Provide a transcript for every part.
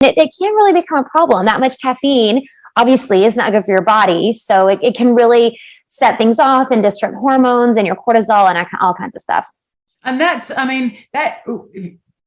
it can really become a problem. That much caffeine obviously is not good for your body. So it can really set things off and disrupt hormones and your cortisol and all kinds of stuff. And that's, I mean, that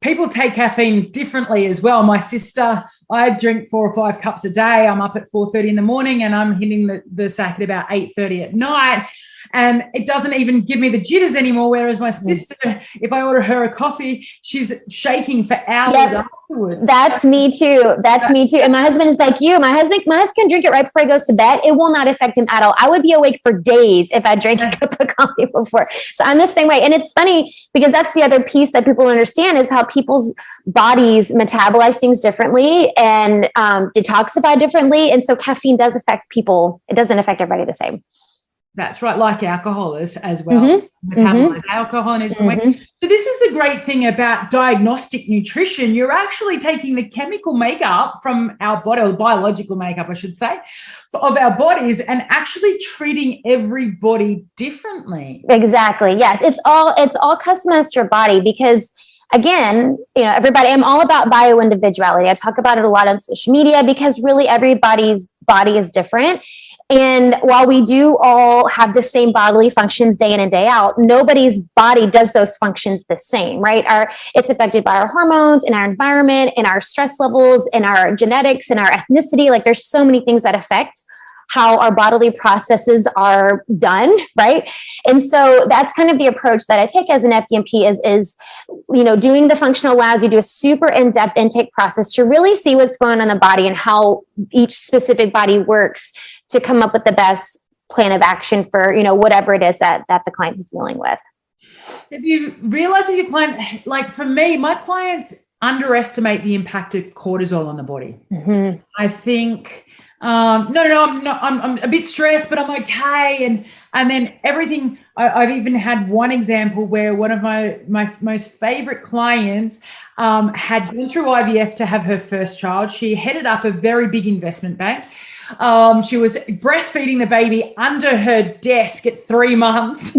people take caffeine differently as well. My sister, I drink 4 or 5 cups a day. I'm up at 4:30 in the morning and I'm hitting the sack at about 8:30 at night. And it doesn't even give me the jitters anymore. Whereas my sister, if I order her a coffee, she's shaking for hours afterwards. That's me too. That's me too. And my husband is like you. My husband can drink it right before he goes to bed. It will not affect him at all. I would be awake for days if I drank a cup of coffee before. So I'm the same way. And it's funny because that's the other piece that people understand is how people's bodies metabolize things differently and detoxify differently. And so caffeine does affect people. It doesn't affect everybody the same. That's right, like alcohol is as well. Metabolize alcohol in a different way. So this is the great thing about diagnostic nutrition. You're actually taking the chemical makeup from our body, or biological makeup, I should say, of our bodies and actually treating everybody differently. Exactly. Yes. It's all customized to your body because again, everybody, I'm all about bio-individuality. I talk about it a lot on social media because really everybody's body is different. And while we do all have the same bodily functions day in and day out, nobody's body does those functions the same, right? It's affected by our hormones, in our environment, in our stress levels, in our genetics, in our ethnicity. Like there's so many things that affect how our bodily processes are done, right? And so that's kind of the approach that I take as an FDNP is doing the functional labs. You do a super in-depth intake process to really see what's going on in the body and how each specific body works to come up with the best plan of action for, whatever it is that the client is dealing with. Have you realized with your client, like for me, my clients underestimate the impact of cortisol on the body. I think, I'm a bit stressed, but I'm okay. And then everything, I've even had one example where one of my most favorite clients had gone through IVF to have her first child. She headed up a very big investment bank. She was breastfeeding the baby under her desk at 3 months,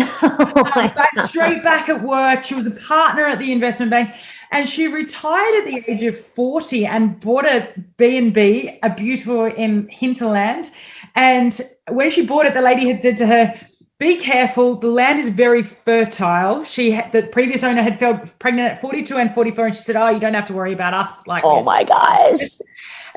straight back at work. She was a partner at the investment bank. And she retired at the age of 40 and bought a B&B, a beautiful in hinterland. And when she bought it, the lady had said to her, be careful, the land is very fertile. The previous owner had fell pregnant at 42 and 44, and she said, you don't have to worry about us. Oh my gosh.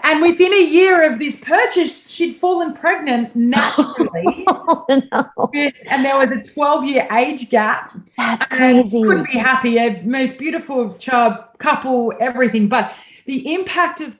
And within a year of this purchase, she'd fallen pregnant naturally. Oh, no. And there was a 12-year age gap. That's crazy. Couldn't be happier. Most beautiful child, couple, everything. But the impact of